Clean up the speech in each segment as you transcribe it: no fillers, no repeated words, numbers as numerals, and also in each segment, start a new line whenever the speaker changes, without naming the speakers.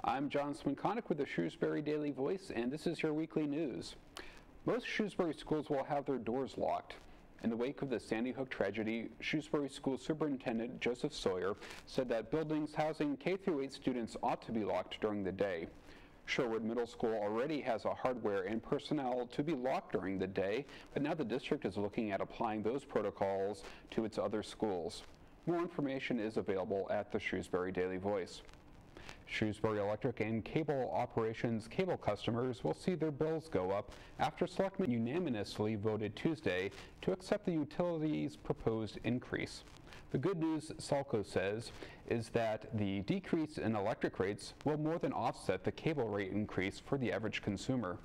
I'm John Sminkonic with the Shrewsbury Daily Voice, and this is your weekly news. Most Shrewsbury schools will have their doors locked. In the wake of the Sandy Hook tragedy, Shrewsbury School Superintendent Joseph Sawyer said that buildings housing K-8 students ought to be locked during the day. Sherwood Middle School already has a hardware and personnel to be locked during the day, but now the district is looking at applying those protocols to its other schools. More information is available at the Shrewsbury Daily Voice. Shrewsbury Electric and Cable Operations cable customers will see their bills go up after selectmen unanimously voted Tuesday to accept the utility's proposed increase. The good news, Selco says, is that the decrease in electric rates will more than offset the cable rate increase for the average consumer.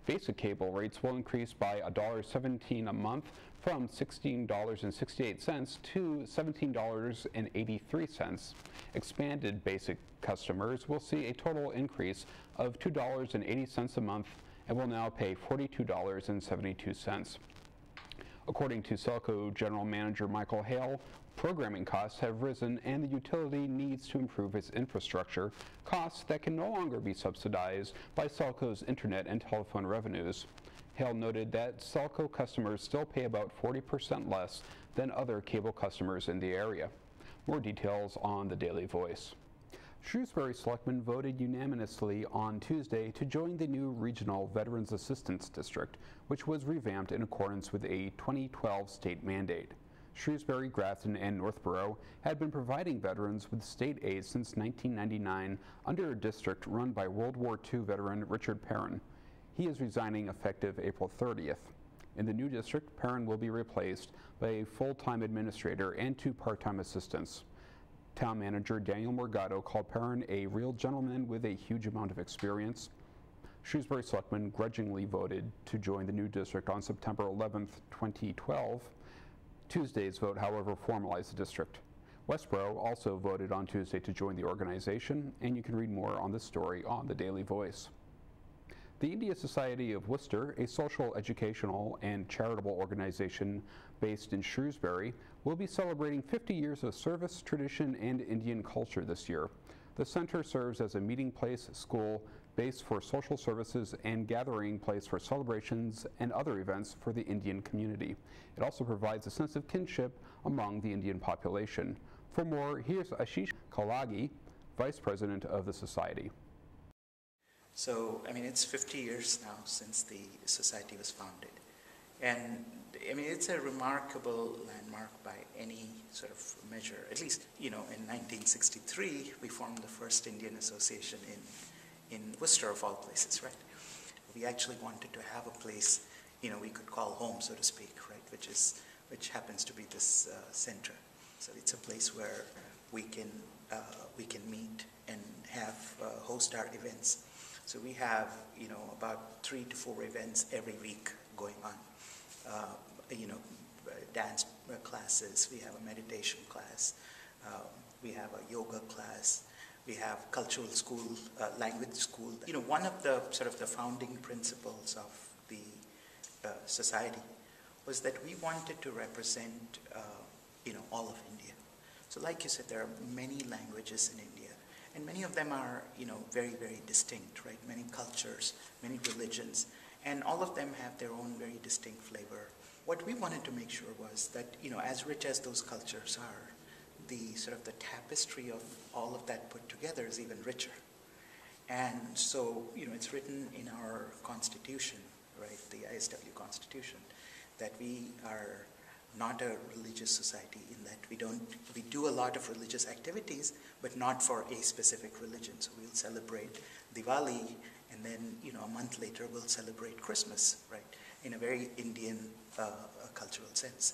Basic cable rates will increase by $1.17 a month from $16.68 to $17.83. Expanded basic customers will see a total increase of $2.80 a month and will now pay $42.72. According to Selco General Manager Michael Hale, programming costs have risen and the utility needs to improve its infrastructure, costs that can no longer be subsidized by Selco's internet and telephone revenues. Hale noted that Selco customers still pay about 40% less than other cable customers in the area. More details on the Daily Voice. Shrewsbury selectmen voted unanimously on Tuesday to join the new Regional Veterans Assistance District, which was revamped in accordance with a 2012 state mandate. Shrewsbury, Grafton, and Northborough had been providing veterans with state aid since 1999 under a district run by World War II veteran Richard Perrin. He is resigning effective April 30th. In the new district, Perrin will be replaced by a full-time administrator and 2 part-time assistants. Town manager Daniel Morgado called Perrin a real gentleman with a huge amount of experience. Shrewsbury selectmen grudgingly voted to join the new district on September 11, 2012. Tuesday's vote, however, formalized the district. Westboro also voted on Tuesday to join the organization, and you can read more on this story on the Daily Voice. The India Society of Worcester, a social, educational, and charitable organization based in Shrewsbury, will be celebrating 50 years of service, tradition, and Indian culture this year. The center serves as a meeting place, school, base for social services, and gathering place for celebrations and other events for the Indian community. It also provides a sense of kinship among the Indian population. For more, here's Ashish Kalagi, Vice President of the Society.
So, I mean, it's 50 years now since the society was founded. And, I mean, it's a remarkable landmark by any sort of measure. At least, you know, in 1963, we formed the first Indian association in Worcester, of all places, right? We actually wanted to have a place, you know, we could call home, so to speak, right? Which happens to be this center. So it's a place where we can meet and have host our events. So we have, you know, about 3 to 4 events every week going on. You know, dance classes, we have a meditation class, we have a yoga class, we have cultural school, language school. You know, one of the sort of the founding principles of the society was that we wanted to represent, you know, all of India. So like you said, there are many languages in India. And many of them are, you know, very, very distinct, right? Many cultures, many religions, and all of them have their own very distinct flavor. What we wanted to make sure was that, you know, as rich as those cultures are, the sort of the tapestry of all of that put together is even richer. And so, you know, it's written in our constitution, right, the ISW Constitution, that we are not a religious society in that we do a lot of religious activities, but not for a specific religion. So we'll celebrate Diwali, and then, you know, a month later we'll celebrate Christmas, right, in a very Indian cultural sense.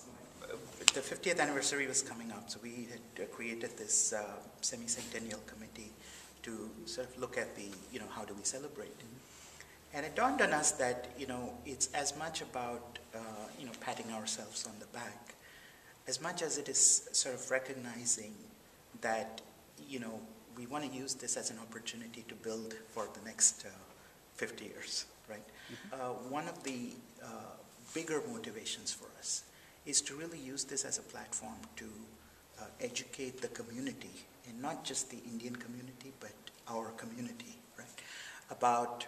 The 50th anniversary was coming up, so we had created this semi-centennial committee to sort of look at the, you know, how do we celebrate? And it dawned on us that, you know, it's as much about, you know, patting ourselves on the back, as much as it is sort of recognizing that, you know, we want to use this as an opportunity to build for the next 50 years, right? Mm-hmm. One of the bigger motivations for us is to really use this as a platform to educate the community, and not just the Indian community, but our community, about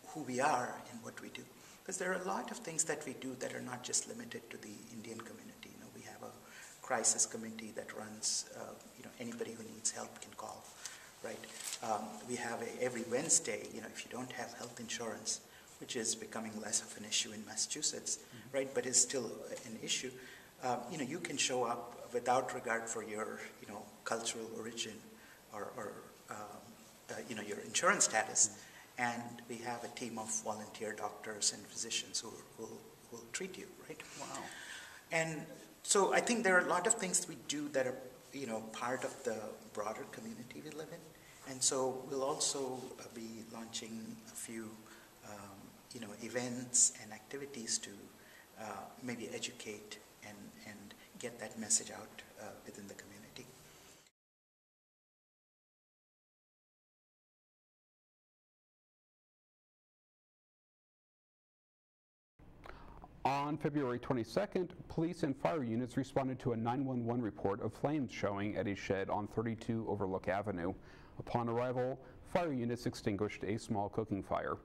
who we are and what we do. Because there are a lot of things that we do that are not just limited to the Indian community. You know, we have a crisis committee that runs, anybody who needs help can call, right? We have every Wednesday, if you don't have health insurance, which is becoming less of an issue in Massachusetts, right, but is still an issue, you can show up without regard for your, cultural origin or your insurance status, and we have a team of volunteer doctors and physicians who will treat you, right?
Wow.
And so I think there are a lot of things we do that are, part of the broader community we live in. And so we'll also be launching a few, events and activities to maybe educate and get that message out within the community.
On February 22nd, police and fire units responded to a 911 report of flames showing at a shed on 32 Overlook Avenue. Upon arrival, fire units extinguished a small cooking fire.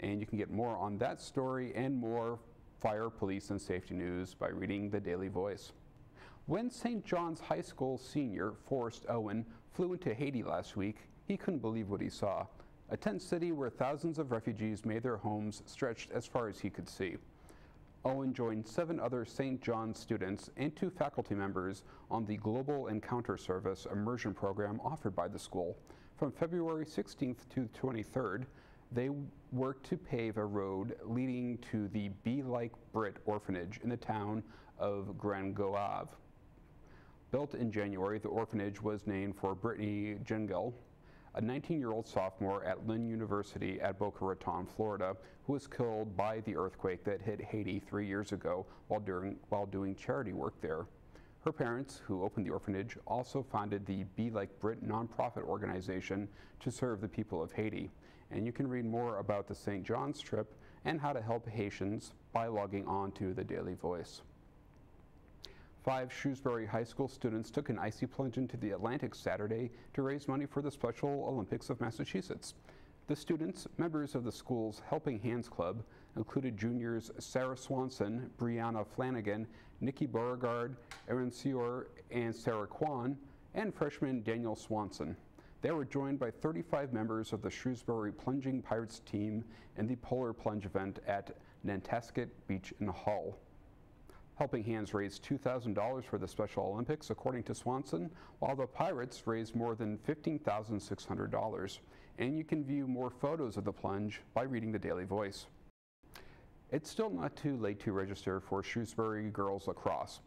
And you can get more on that story and more fire, police, and safety news by reading the Daily Voice. When St. John's High School senior Forrest Owen flew into Haiti last week, he couldn't believe what he saw. A tent city where thousands of refugees made their homes stretched as far as he could see. Owen joined 7 other St. John's students and 2 faculty members on the Global Encounter Service immersion program offered by the school. From February 16th to 23rd, they worked to pave a road leading to the Be Like Brit orphanage in the town of Grand Goave. Built in January, the orphanage was named for Brittany Jengel, a 19-year-old sophomore at Lynn University at Boca Raton, Florida, who was killed by the earthquake that hit Haiti 3 years ago while doing charity work there. Her parents, who opened the orphanage, also founded the Be Like Brit nonprofit organization to serve the people of Haiti. And you can read more about the St. John's trip and how to help Haitians by logging on to the Daily Voice. 5 Shrewsbury High School students took an icy plunge into the Atlantic Saturday to raise money for the Special Olympics of Massachusetts. The students, members of the school's Helping Hands Club, included juniors Sarah Swanson, Brianna Flanagan, Nikki Beauregard, Erin Seor, and Sarah Kwan, and freshman Daniel Swanson. They were joined by 35 members of the Shrewsbury Plunging Pirates team in the Polar Plunge event at Nantasket Beach in Hull. Helping Hands raised $2,000 for the Special Olympics, according to Swanson, while the Pirates raised more than $15,600. And you can view more photos of the plunge by reading the Daily Voice. It's still not too late to register for Shrewsbury Girls Lacrosse.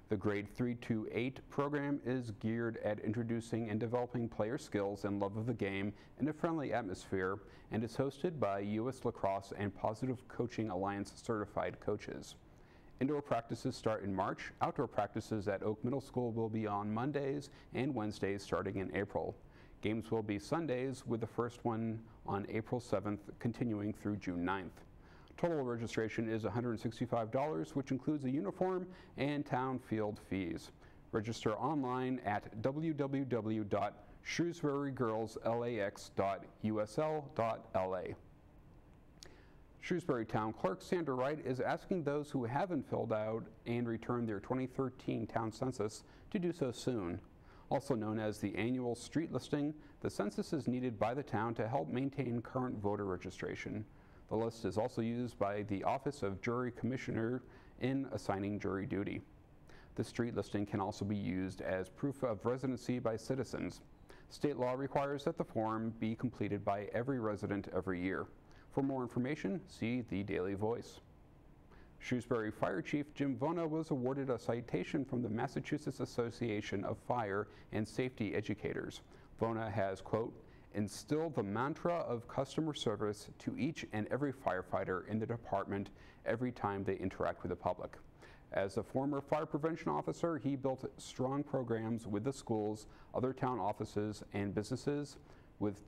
The grade 3 to 8 program is geared at introducing and developing player skills and love of the game in a friendly atmosphere, and is hosted by U.S. Lacrosse and Positive Coaching Alliance certified coaches. Indoor practices start in March. Outdoor practices at Oak Middle School will be on Mondays and Wednesdays starting in April. Games will be Sundays, with the first one on April 7th, continuing through June 9th. Total registration is $165, which includes a uniform and town field fees. Register online at www.shrewsburygirlslax.usl.la. Shrewsbury Town Clerk Sandra Wright is asking those who haven't filled out and returned their 2013 town census to do so soon. Also known as the annual street listing, the census is needed by the town to help maintain current voter registration. The list is also used by the Office of Jury Commissioner in assigning jury duty. The street listing can also be used as proof of residency by citizens. State law requires that the form be completed by every resident every year. For more information, see the Daily Voice. Shrewsbury Fire Chief Jim Vona was awarded a citation from the Massachusetts Association of Fire and Safety Educators. Vona has, quote, instilled the mantra of customer service to each and every firefighter in the department every time they interact with the public. As a former fire prevention officer, he built strong programs with the schools, other town offices, and businesses. With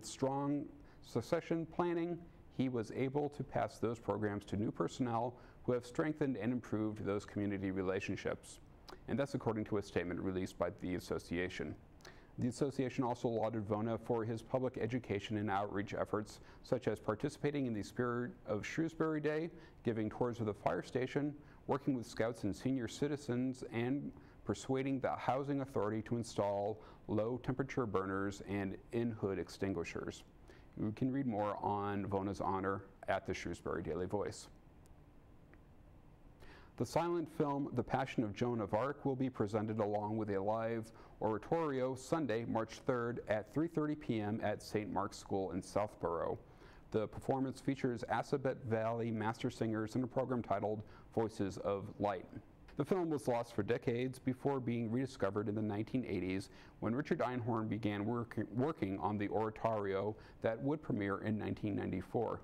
strong succession planning, he was able to pass those programs to new personnel who have strengthened and improved those community relationships. And that's according to a statement released by the association. The association also lauded Vona for his public education and outreach efforts, such as participating in the Spirit of Shrewsbury Day, giving tours of the fire station, working with scouts and senior citizens, and persuading the Housing Authority to install low-temperature burners and in-hood extinguishers. You can read more on Vona's honor at the Shrewsbury Daily Voice. The silent film The Passion of Joan of Arc will be presented along with a live oratorio Sunday, March 3rd at 3:30 p.m. at St. Mark's School in Southborough. The performance features Assabet Valley master singers in a program titled Voices of Light. The film was lost for decades before being rediscovered in the 1980s when Richard Einhorn began working on the oratorio that would premiere in 1994.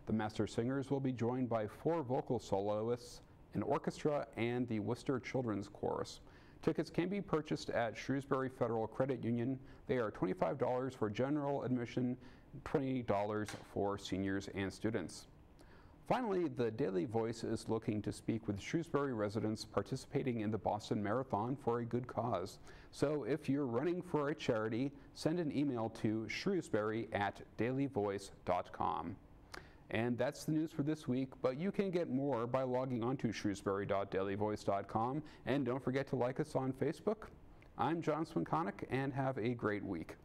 The master singers will be joined by 4 vocal soloists, an orchestra, and the Worcester Children's Chorus. Tickets can be purchased at Shrewsbury Federal Credit Union. They are $25 for general admission, $20 for seniors and students. Finally, the Daily Voice is looking to speak with Shrewsbury residents participating in the Boston Marathon for a good cause. So if you're running for a charity, send an email to shrewsbury@dailyvoice.com. And that's the news for this week, but you can get more by logging on to shrewsbury.dailyvoice.com, and don't forget to like us on Facebook. I'm John Swinconik, and have a great week.